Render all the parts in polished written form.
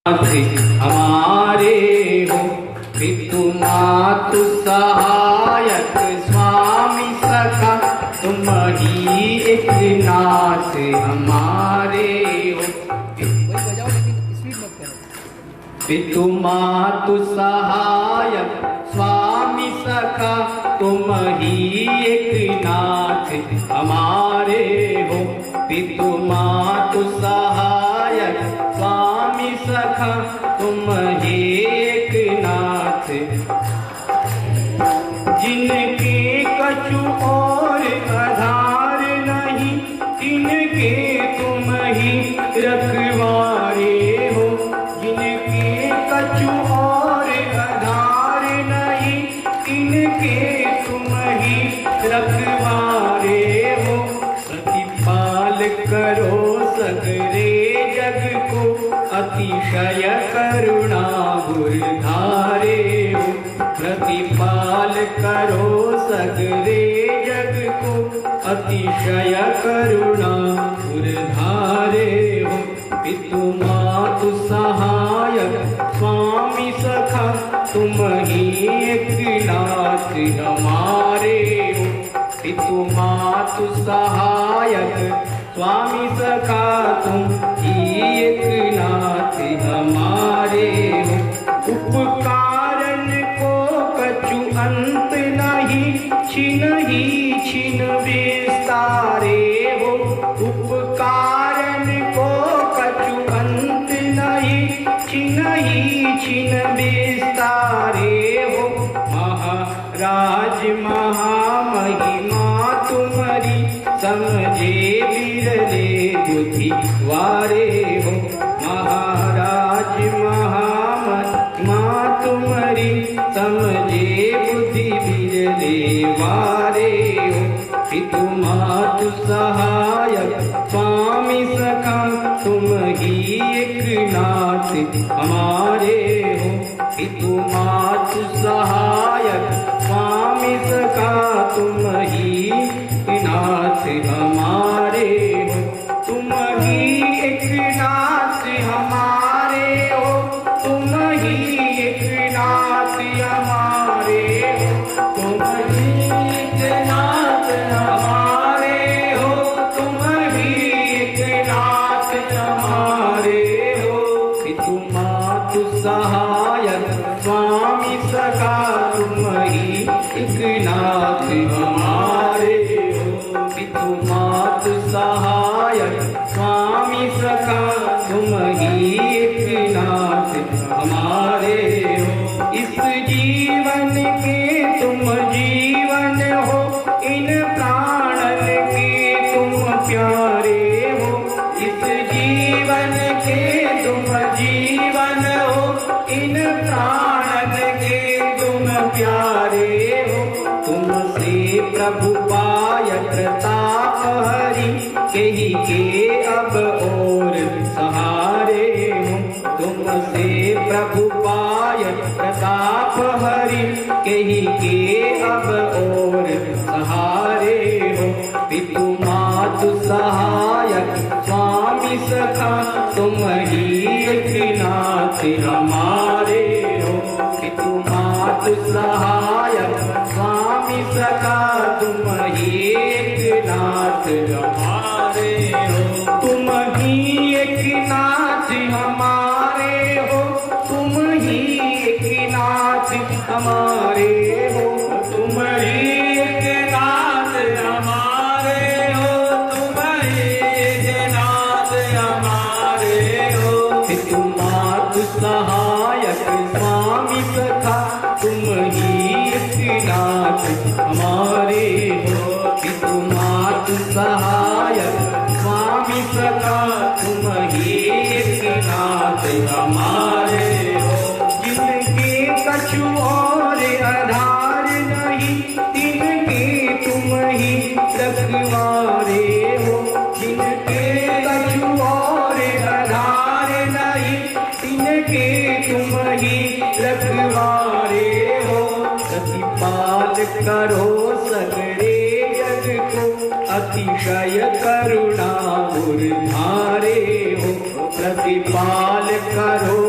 हमारे हो पितु मातु सहायक स्वामी सखा तुम ही एक नाथ हमारे हो। पितु मातु सहायक स्वामी सखा तुम ही एक नाथ हमारे हो। पितु मातु सहायक स्वामी सखा तुम ही एक नाथ। जिनके कछु और आधार नहीं तिनके तुम ही रखवारे हो। जिनके कछु और आधार नहीं तिनके तुम ही रखवारे हो। प्रतिपाल करो सगरे जग को अतिशय करुणा गुरधारे हो। प्रतिपाल करो सगरे जग को अतिशय करुणा गुरधारे हो। पितु मातु सहायक स्वामी सखा तुम ही एक नाथ हमारे हो। पितु मातु सहायक स्वामी सखा तुम ही एक नाथ हमारे हो। उपकारन को कछु अंत नहीं छिन विस्तारे हो। उपकारन को कछु अंत नहीं छिन विस्तारे हो। महाराज महामहिमा तुम्हारी समझे बिरले बुद्धि वारे हो। महाराज महामहिमा तुम्हारी समझे बुद्धि बिरले वारे हो। पितु मातु सहायक स्वामी सखा तुम ही एक नाथ हमारे हो। पितु मातु सहायक स्वामी सखा तुम ही नाथ हमारे हो। तुम ही एक नाथ हमारे हो। तुम ही एक नाथ हमारे हो। तुम ही एक नाथ हमारे हो। तुम ही एक नाथ हमारे हो। पितु मातु सहायक स्वामी सखा तुम ही एक नाथ हमारे हो। पितु मातु सहायक स्वामी सखा तुम ही एक नाथ हमारे हो। इस जीवन के तुम जीवन हो। इन प्राणन के तुम प्यारे हो। इस जीवन के तुम जीवन हो। इन प्राणन के तुम प्यारे हो। तुमसे प्रभु पाय प्रताप हरि कही के अब और सहारे हो। तुमसे प्रभु पाय प्रताप हरि कही के अब और सहारे हो। पितु मातु सहायक स्वामी सखा तुम ही एक नाथ हमारे हो। पितु मातु सहायक स्वामी सखा तुम ही एक नाथ हमारे हो। तुम ही एक नाथ हमारे हो। तुम ही एक नाथ हमारे हो। तुम ही एक नाथ हमारे हो। तुम ही एक नाथ हमारे हो। पितु मातु सहायक स्वामी सखा तुम ही एक नाथ हमारे हो। पितु मातु सहायक स्वामी सखा तुम ही एक नाथ हमारे हो। जिनके कछु और आधार नहीं तिनके तुम ही रखवारे हो। जिनके कछु और आधार नहीं तिनके तुम ही रखवारे हो। प्रतिपाल करो सगरे जग को अतिशय करुणा गुरधारे हो। प्रतिपाल करो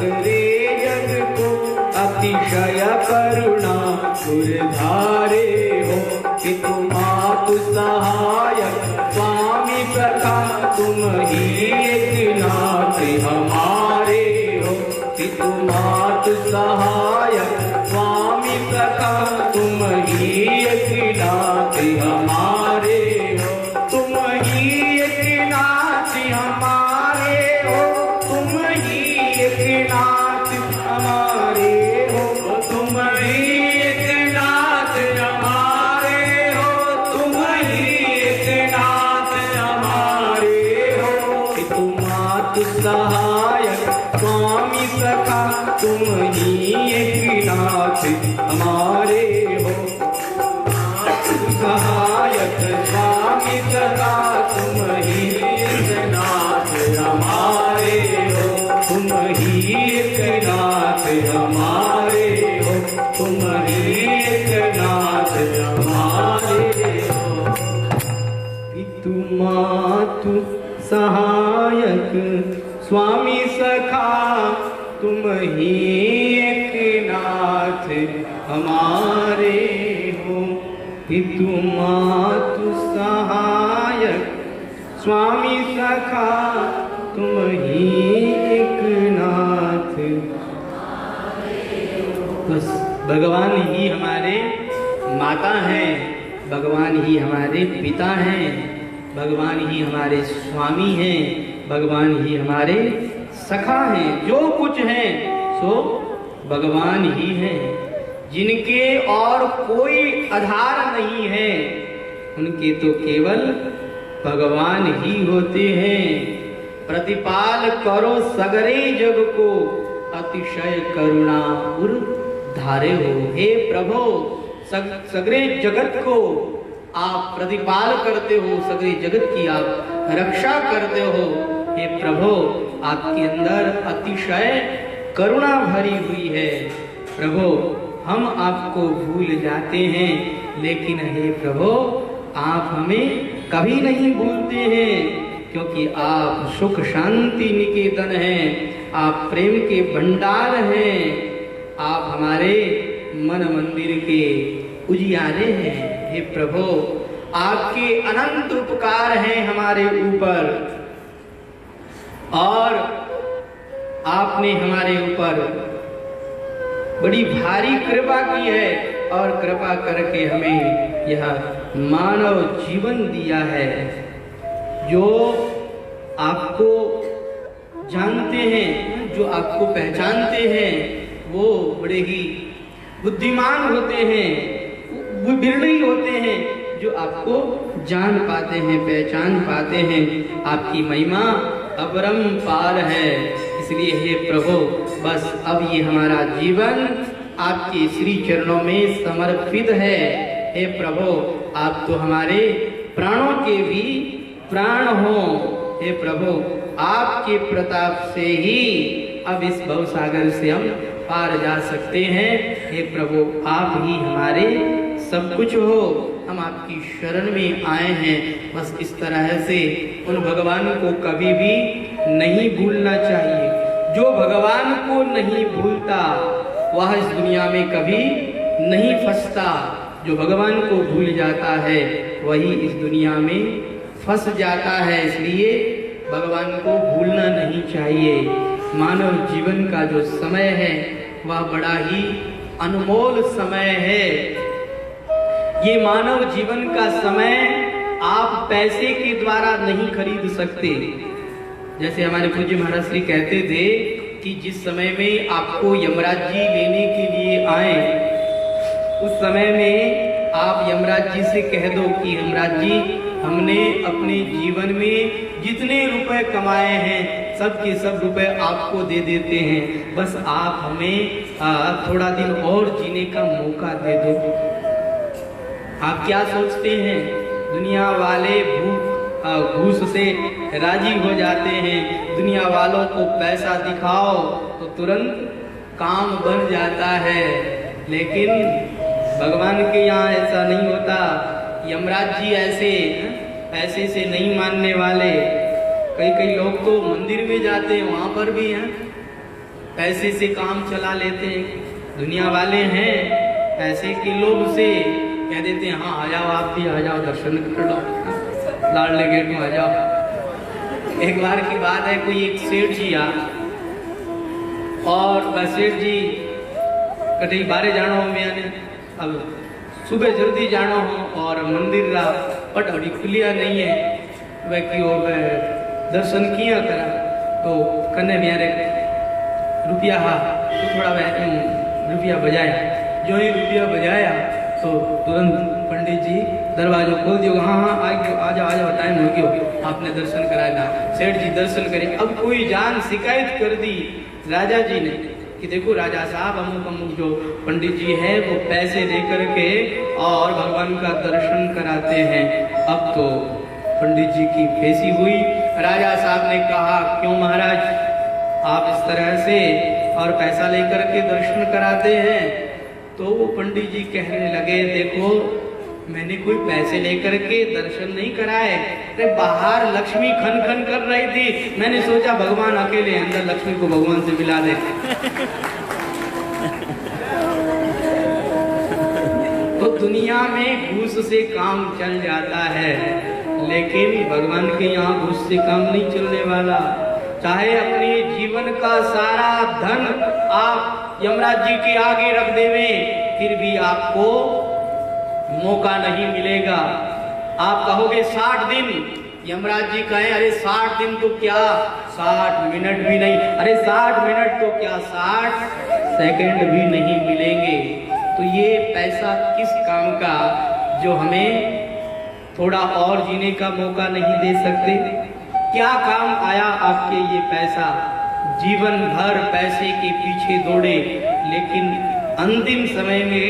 सगरे जग को अतिशय करुणा गुरधारे हो। पितु मातु सहायक स्वामी सखा तुम ही एकनाथ हमारे हो। पितु मातु सहायक स्वामी सखा तुम ही एकनाथ हमारे हो। तुम ही एकनाथ हमारे हो। तुम ही एकनाथ हमारे हो। तुम ही एकनाथ हमारे हो। तुम ही एकनाथ हमारे हो। पितु मातु सहायक स्वामी सखा तुम ही एकनाथ हमारे हो। सहायक स्वामी सखा तुम ही एकनाथ हमारे हो। तुम ही एकनाथ हमारे हो। तुम ही एकनाथ हमारे हो। पितु मातु सहायक स्वामी सखा तुम ही एकनाथ हमारे हो। पितु मातु सहायक स्वामी सखा तुम ही एकनाथ। बस भगवान ही हमारे माता हैं, भगवान ही हमारे पिता हैं, भगवान ही हमारे स्वामी हैं, भगवान ही हमारे सखा हैं। जो कुछ हैं सो भगवान ही हैं। जिनके और कोई आधार नहीं है उनके तो केवल भगवान ही होते हैं। प्रतिपाल करो सगरे जग को अतिशय करुणा उर धारे हो। हे प्रभु सगरे जगत को आप प्रतिपाल करते हो, सगरे जगत की आप रक्षा करते हो। हे प्रभु आपके अंदर अतिशय करुणा भरी हुई है। प्रभु हम आपको भूल जाते हैं, लेकिन हे प्रभु आप हमें कभी नहीं भूलते हैं, क्योंकि आप सुख शांति निकेतन हैं, आप प्रेम के भंडार हैं, आप हमारे मन मंदिर के उजियारे हैं। हे प्रभु आपके अनंत उपकार हैं हमारे ऊपर, और आपने हमारे ऊपर बड़ी भारी कृपा की है, और कृपा करके हमें यह मानव जीवन दिया है। जो आपको जानते हैं, जो आपको पहचानते हैं, वो बड़े ही बुद्धिमान होते हैं, वो बिरले होते हैं जो आपको जान पाते हैं, पहचान पाते हैं। आपकी महिमा अपरंपार है। इसलिए हे प्रभु बस अब ये हमारा जीवन आपके श्री चरणों में समर्पित है। हे प्रभु आप तो हमारे प्राणों के भी प्राण हो। हे प्रभु आपके प्रताप से ही अब इस भवसागर से हम पार जा सकते हैं। हे प्रभु आप ही हमारे सब कुछ हो, हम आपकी शरण में आए हैं। बस इस तरह से उन भगवान को कभी भी नहीं भूलना चाहिए। जो भगवान को नहीं भूलता वह इस दुनिया में कभी नहीं फंसता। जो भगवान को भूल जाता है वही इस दुनिया में फंस जाता है। इसलिए भगवान को भूलना नहीं चाहिए। मानव जीवन का जो समय है वह बड़ा ही अनमोल समय है। ये मानव जीवन का समय आप पैसे के द्वारा नहीं खरीद सकते। जैसे हमारे पूज्य महाराज श्री कहते थे कि जिस समय में आपको यमराज जी लेने के लिए आए, उस समय में आप यमराज जी से कह दो कि यमराज जी हमने अपने जीवन में जितने रुपए कमाए हैं सब के सब रुपए आपको दे देते हैं, बस आप हमें थोड़ा दिन और जीने का मौका दे दो। आप क्या सोचते हैं? दुनिया वाले घूस से राजी हो जाते हैं। दुनिया वालों को पैसा दिखाओ तो तुरंत काम बन जाता है, लेकिन भगवान के यहाँ ऐसा नहीं होता। यमराज जी ऐसे पैसे से नहीं मानने वाले। कई लोग तो मंदिर में जाते हैं, वहाँ पर भी हैं पैसे से काम चला लेते हैं। दुनिया वाले हैं पैसे के लोभ से कह देते हैं हाँ आ जाओ, आप भी आ जाओ, दर्शन कर लो, लाडले गेट में आ जाओ। एक बार की बात है, कोई एक सेठ जी आ और सेठ जी कहीं बारे जाना हो मैंने, अब सुबह जल्दी जाना हो और मंदिर रा पट अड़ी खुलिया नहीं है, वह की वह दर्शन किया करा तो कन्ने मेरे रुपया हा तो थोड़ा वह रुपया बजाया। जो ही रुपया बजाया तो तुरंत पंडित जी दरवाजा खोल दियो, हाँ हाँ आ जाओ टाइम हो गया, आपने दर्शन कराया। सेठ जी दर्शन करे। अब कोई जान शिकायत कर दी राजा जी ने कि देखो राजा साहब अमुक अमुक जो पंडित जी है वो पैसे दे करके और भगवान का दर्शन कराते हैं। अब तो पंडित जी की फेसी हुई। राजा साहब ने कहा क्यों महाराज आप इस तरह से और पैसा लेकर के दर्शन कराते हैं? तो वो पंडित जी कहने लगे देखो मैंने कोई पैसे लेकर के दर्शन नहीं कराए, अरे बाहर लक्ष्मी खन खन कर रही थी, मैंने सोचा भगवान अकेले अंदर लक्ष्मी को भगवान से मिला दे। तो दुनिया में घूस से काम चल जाता है, लेकिन भगवान के यहाँ घूस से काम नहीं चलने वाला। चाहे अपने जीवन का सारा धन आप यमराज जी के आगे रख देवे, फिर भी आपको मौका नहीं मिलेगा। आप कहोगे 60 दिन, यमराज जी कहें अरे 60 दिन तो क्या 60 मिनट भी नहीं, अरे 60 मिनट तो क्या 60 सेकंड भी नहीं मिलेंगे। तो ये पैसा किस काम का जो हमें थोड़ा और जीने का मौका नहीं दे सकते? क्या काम आया आपके ये पैसा? जीवन भर पैसे के पीछे दौड़े, लेकिन अंतिम समय में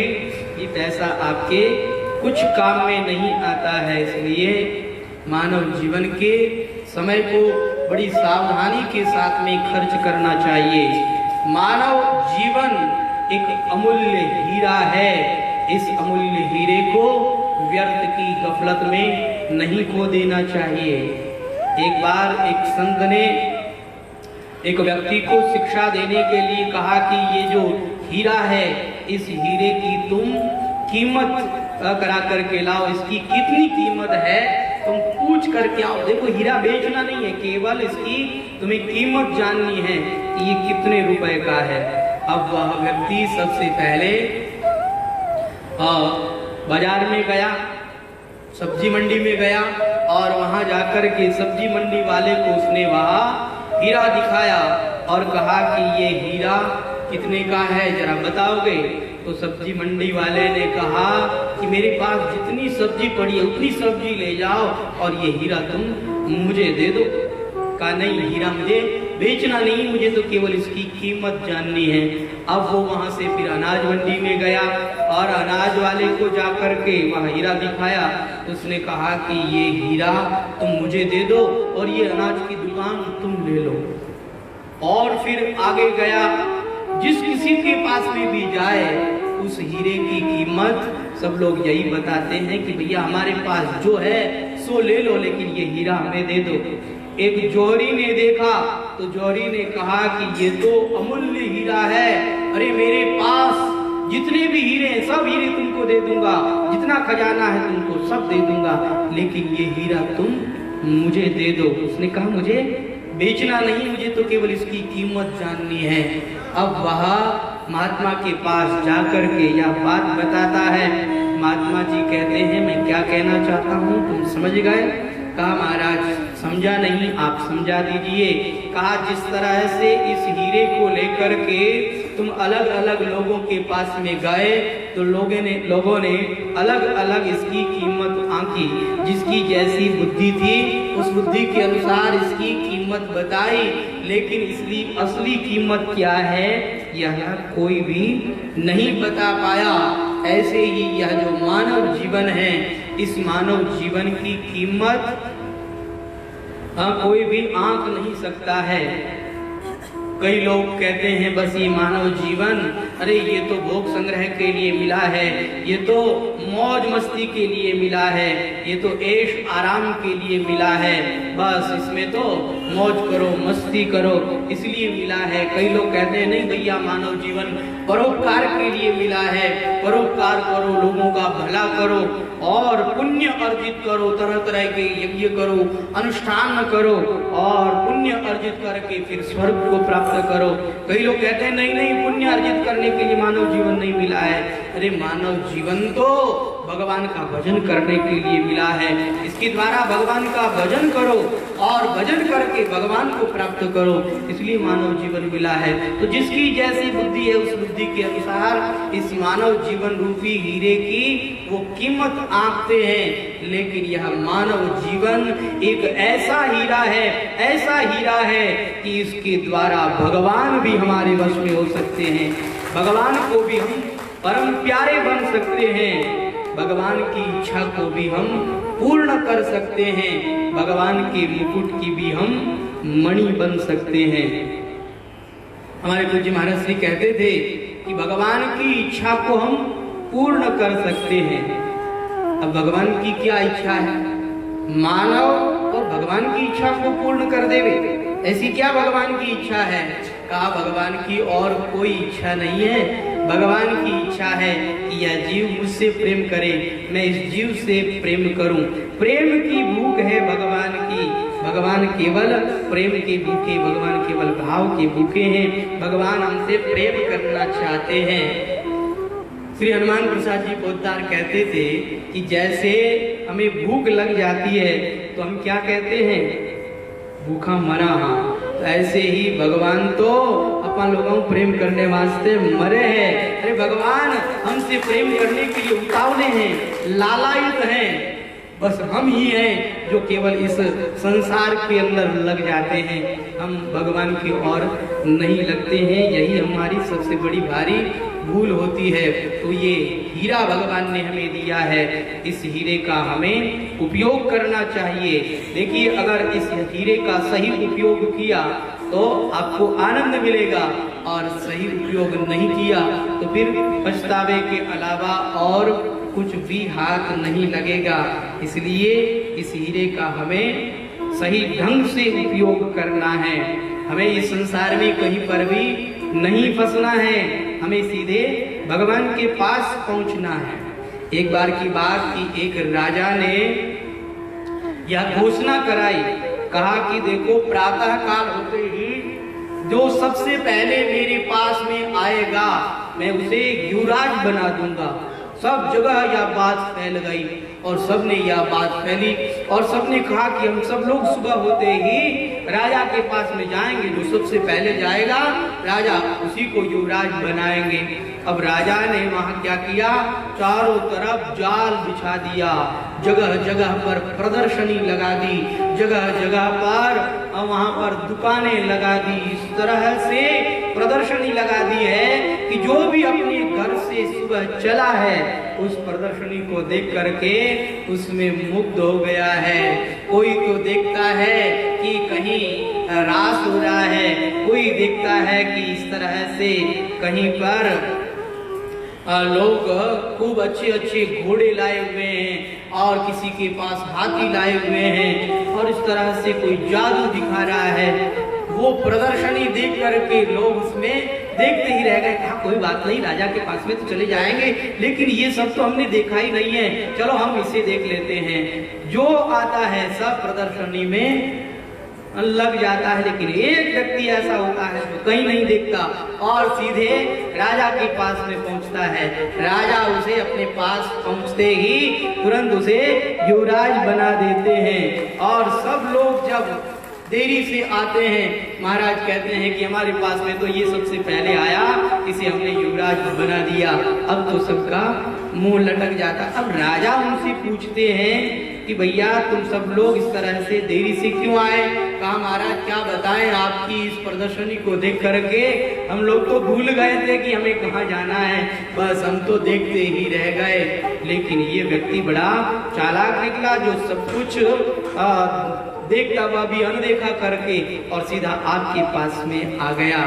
ये पैसा आपके कुछ काम में नहीं आता है। इसलिए मानव जीवन के समय को बड़ी सावधानी के साथ में खर्च करना चाहिए। मानव जीवन एक अमूल्य हीरा है, इस अमूल्य हीरे को व्यर्थ की गफलत में नहीं खो देना चाहिए। एक बार एक संत ने एक व्यक्ति को शिक्षा देने के लिए कहा कि ये जो हीरा है इस हीरे की तुम कीमत करा करके लाओ, इसकी कितनी कीमत है तुम पूछ करके आओ। देखो हीरा बेचना नहीं है, केवल इसकी तुम्हें कीमत जाननी है कि ये कितने रुपए का है। अब वह व्यक्ति सबसे पहले बाजार में गया, सब्जी मंडी में गया और वहां जाकर के सब्जी मंडी वाले को उसने वहां हीरा दिखाया और कहा कि ये हीरा कितने का है जरा बताओगे? तो सब्जी मंडी वाले ने कहा कि मेरे पास जितनी सब्जी पड़ी है उतनी सब्जी ले जाओ और ये हीरा तुम मुझे दे दो। कहा नहीं, हीरा मुझे बेचना नहीं, मुझे तो केवल इसकी कीमत जाननी है। अब वो वहां से फिर अनाज मंडी में गया और अनाज वाले को जाकर के वह हीरा दिखाया। उसने कहा कि ये हीरा तुम मुझे दे दो और ये अनाज की दुकान तुम ले लो। और फिर आगे गया, जिस किसी के पास में भी जाए उस हीरे की कीमत सब लोग यही बताते हैं कि भैया हमारे पास जो है सो ले लो, लेकिन ये हीरा हमें दे दो। एक जौहरी ने देखा तो जौहरी ने कहा कि ये तो अमूल्य हीरा है, अरे मेरे पास जितने भी हीरे हैं सब हीरे तुमको दे दूंगा, जितना खजाना है तुमको सब दे दूंगा, लेकिन ये हीरा तुम मुझे दे दो। उसने कहा मुझे बेचना नहीं, मुझे तो केवल इसकी कीमत जाननी है। अब वह महात्मा के पास जाकर के यह बात बताता है। महात्मा जी कहते हैं मैं क्या कहना चाहता हूँ तुम समझ गए? कहा महाराज समझा नहीं, आप समझा दीजिए। कहा जिस तरह से इस हीरे को लेकर के तुम अलग अलग लोगों के पास में गए तो लोगों ने अलग अलग इसकी कीमत आंकी, जिसकी जैसी बुद्धि थी उस बुद्धि के अनुसार इसकी कीमत बताई, लेकिन इसकी असली कीमत क्या है यह कोई भी नहीं बता पाया। ऐसे ही यह जो मानव जीवन है, इस मानव जीवन की कीमत कोई भी आंक नहीं सकता है। कई लोग कहते हैं बस ये मानव जीवन, अरे ये तो भोग संग्रह के लिए मिला है, ये तो मौज मस्ती के लिए मिला है, ये तो ऐश आराम के लिए मिला है। बस इसमें तो मौज करो, मस्ती करो, इसलिए मिला है। कई लोग कहते हैं नहीं भैया, मानव जीवन परोपकार के लिए मिला है। परोपकार करो, लोगों का भला करो और पुण्य अर्जित करो, तरह तरह के यज्ञ करो, अनुष्ठान करो और पुण्य अर्जित करके फिर स्वर्ग को प्राप्त करो। कई लोग कहते हैं नहीं नहीं, पुण्य अर्जित करने के लिए मानव जीवन नहीं मिला है। अरे मानव जीवन तो भगवान का भजन करने के लिए मिला है। इसके द्वारा भगवान का भजन करो और भजन करके भगवान को प्राप्त करो, इसलिए मानव जीवन मिला है। तो जिसकी जैसी बुद्धि है उस बुद्धि के अनुसार इस मानव जीवन रूपी हीरे की वो कीमत आंकते हैं। लेकिन यह मानव जीवन एक ऐसा हीरा है, ऐसा हीरा है कि इसके द्वारा भगवान भी हमारे वश में हो सकते हैं, भगवान को भी हम परम प्यारे बन सकते हैं, भगवान की इच्छा को भी हम पूर्ण कर सकते हैं, भगवान के मुकुट की भी हम मणि बन सकते हैं। हमारे पूज्य महाराज श्री कहते थे कि भगवान की इच्छा को हम पूर्ण कर सकते हैं। अब भगवान की क्या इच्छा है? मानव और भगवान की इच्छा को पूर्ण कर देवे, ऐसी क्या भगवान की इच्छा है? कहा भगवान की और कोई इच्छा नहीं है। भगवान की इच्छा है कि यह जीव मुझसे प्रेम करे, मैं इस जीव से प्रेम करूं। प्रेम की भूख है भगवान की। भगवान केवल प्रेम के भूखे, भगवान केवल भाव के भूखे हैं। भगवान हमसे प्रेम करना चाहते हैं। श्री हनुमान प्रसाद जी पोद्दार कहते थे कि जैसे हमें भूख लग जाती है तो हम क्या कहते हैं? भूखा मरा। हाँ, तो ऐसे ही भगवान तो अपन लोगों को प्रेम करने वास्ते मरे हैं। अरे भगवान हमसे प्रेम करने के लिए उतावले हैं, लालायित हैं। बस हम ही हैं जो केवल इस संसार के अंदर लग जाते हैं, हम भगवान की ओर नहीं लगते हैं। यही हमारी सबसे बड़ी भारी भूल होती है। तो ये हीरा भगवान ने हमें दिया है, इस हीरे का हमें उपयोग करना चाहिए। देखिए, अगर इस हीरे का सही उपयोग किया तो आपको आनंद मिलेगा और सही उपयोग नहीं किया तो फिर पछतावे के अलावा और कुछ भी हाथ नहीं लगेगा। इसलिए इस हीरे का हमें सही ढंग से उपयोग करना है। हमें इस संसार में कहीं पर भी नहीं फंसना है, हमें सीधे भगवान के पास पहुंचना है। एक बार की बात कि एक राजा ने यह घोषणा कराई, कहा कि देखो प्रातः काल होते ही जो सबसे पहले मेरे पास में आएगा मैं उसे युवराज बना दूंगा। सब जगह यह बात फैल गई और सबने यह बात फैली और सबने कहा कि हम सब लोग सुबह होते ही राजा के पास में जाएंगे, जो सबसे पहले जाएगा राजा उसी को युवराज बनाएंगे। अब राजा ने वहां क्या किया? चारों तरफ जाल बिछा दिया, जगह जगह पर प्रदर्शनी लगा दी, जगह जगह पर वहां पर दुकानें लगा दी। इस तरह से प्रदर्शनी लगा दी है कि जो भी अपने घर से सुबह चला है उस प्रदर्शनी को देख करके उसमें मुग्ध हो गया है। कोई तो देखता है कि कहीं रास हो रहा है, कोई देखता है कि इस तरह से कहीं पर लोग खूब अच्छे अच्छे घोड़े लाए हुए हैं और किसी के पास हाथी लाए हुए हैं और इस तरह से कोई जादू दिखा रहा है। वो प्रदर्शनी देख करके लोग उसमें देखते ही रह गए। कहा कोई बात नहीं, राजा के पास में तो चले जाएंगे, लेकिन ये सब तो हमने देखा ही नहीं है, चलो हम इसे देख लेते हैं। जो आता है सब प्रदर्शनी में लग जाता है, लेकिन एक व्यक्ति ऐसा होता है जो कहीं नहीं देखता और सीधे राजा के पास में पहुंचता है। राजा उसे अपने पास पहुंचते ही तुरंत उसे युवराज बना देते हैं। और सब लोग जब देरी से आते हैं, महाराज कहते हैं कि हमारे पास में तो ये सबसे पहले आया, इसे हमने युवराज बना दिया। अब तो सबका मुंह लटक जाता। अब राजा उनसे पूछते हैं कि भैया तुम सब लोग इस तरह से देरी से क्यों आए? कहा महाराज क्या बताएं, आपकी इस प्रदर्शनी को देख करके हम लोग तो भूल गए थे कि हमें कहाँ जाना है, बस हम तो देखते ही रह गए। लेकिन ये व्यक्ति बड़ा चालाक निकला जो सब कुछ देखता हुआ भी अनदेखा करके और सीधा आपके पास में आ गया।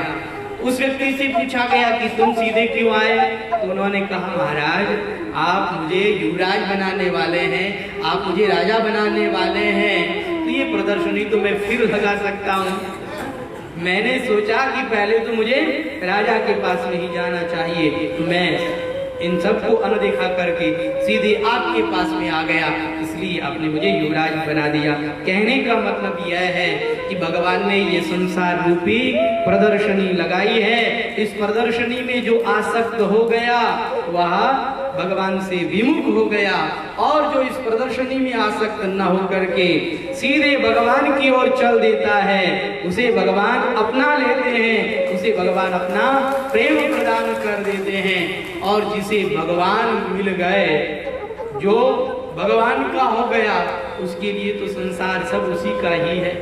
उस व्यक्ति से पूछा गया कि तुम सीधे क्यों आए? तो उन्होंने कहा महाराज आप मुझे युवराज बनाने वाले हैं, आप मुझे राजा बनाने वाले हैं। तो ये ये प्रदर्शनी तो मैं फिर लगा सकता हूँ। मैंने सोचा कि पहले तो मुझे राजा के पास में ही जाना चाहिए, तो मैं इन सबको अनदेखा करके सीधे आपके पास में आ गया, इसलिए आपने मुझे युवराज बना दिया। कहने का मतलब यह है कि भगवान ने ये संसार रूपी प्रदर्शनी लगाई है। इस प्रदर्शनी में जो आसक्त हो गया वह भगवान से विमुख हो गया, और जो इस प्रदर्शनी में आसक्त न होकर के सीधे भगवान की ओर चल देता है, उसे भगवान अपना लेते हैं, उसे भगवान अपना प्रेम प्रदान कर देते हैं। और जिसे भगवान मिल गए, जो भगवान का हो गया, उसके लिए तो संसार सब उसी का ही है।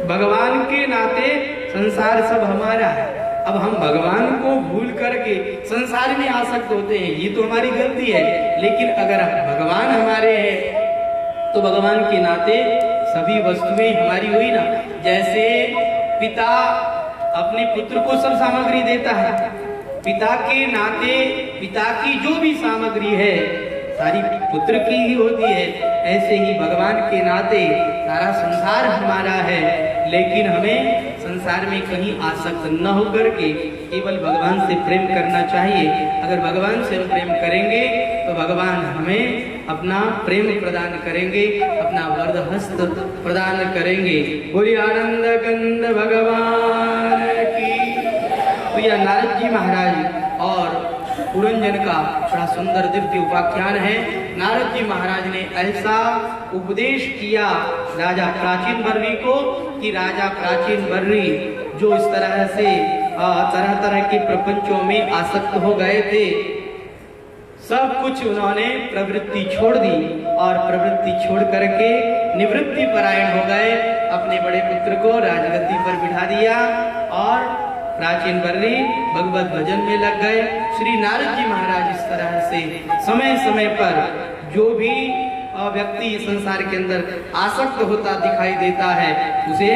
भगवान के नाते संसार सब हमारा है। अब हम भगवान को भूल करके संसार में आसक्त होते हैं, ये तो हमारी गलती है। लेकिन अगर भगवान हमारे हैं तो भगवान के नाते सभी वस्तुएं हमारी हुई ना। जैसे पिता अपने पुत्र को सब सामग्री देता है, पिता के नाते पिता की जो भी सामग्री है सारी पुत्र की ही होती है। ऐसे ही भगवान के नाते सारा संसार हमारा है, लेकिन हमें संसार में कहीं आसक्त न होकर के केवल भगवान से प्रेम करना चाहिए। अगर भगवान से हम प्रेम करेंगे तो भगवान हमें अपना प्रेम प्रदान करेंगे, अपना वरदहस्त प्रदान करेंगे। बोलिए आनंद कंद भगवान की। तो यह नारद जी महाराज और पुरंजन का बड़ा सुंदर दिव्य उपाख्यान है। नारद जी महाराज ने ऐसा उपदेश किया राजा प्राचीन बर्री को कि राजा प्राचीन बर्री जो इस तरह से तरह तरह के प्रपंचों में आसक्त हो गए थे, सब कुछ उन्होंने प्रवृत्ति छोड़ दी और प्रवृत्ति छोड़ करके निवृत्ति परायण हो गए। अपने बड़े पुत्र को राजगद्दी पर बिठा दिया और प्राचीन बर्री भगवत भजन में लग गए। श्री नारद जी महाराज इस तरह से समय समय पर जो भी व्यक्ति संसार के अंदर आसक्त होता दिखाई देता है उसे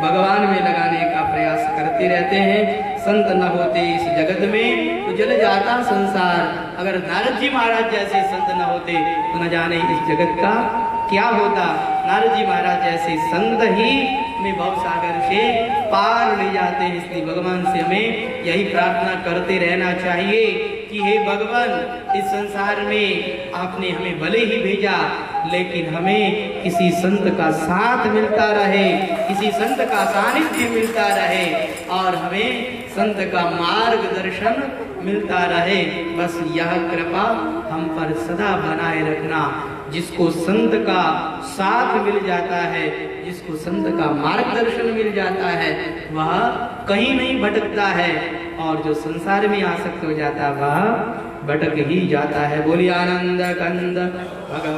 भगवान में लगाने का प्रयास करते रहते हैं। संत न होते इस जगत में तो जल जाता संसार। अगर नारद जी महाराज जैसे संत न होते तो न जाने इस जगत का क्या होता। नारद जी महाराज जैसे संत ही हमें भव सागर से पार ले जाते हैं। इसलिए भगवान से हमें यही प्रार्थना करते रहना चाहिए कि हे भगवान, इस संसार में आपने हमें भले ही भेजा, लेकिन हमें किसी संत का साथ मिलता रहे, किसी संत का सानिध्य मिलता रहे और हमें संत का मार्गदर्शन मिलता रहे। बस यह कृपा हम पर सदा बनाए रखना। जिसको संत का साथ मिल जाता है, जिसको संत का मार्गदर्शन मिल जाता है, वह कहीं नहीं भटकता है, और जो संसार में आसक्त हो जाता है वह भटक ही जाता है। बोलिए आनंद कंद भगवान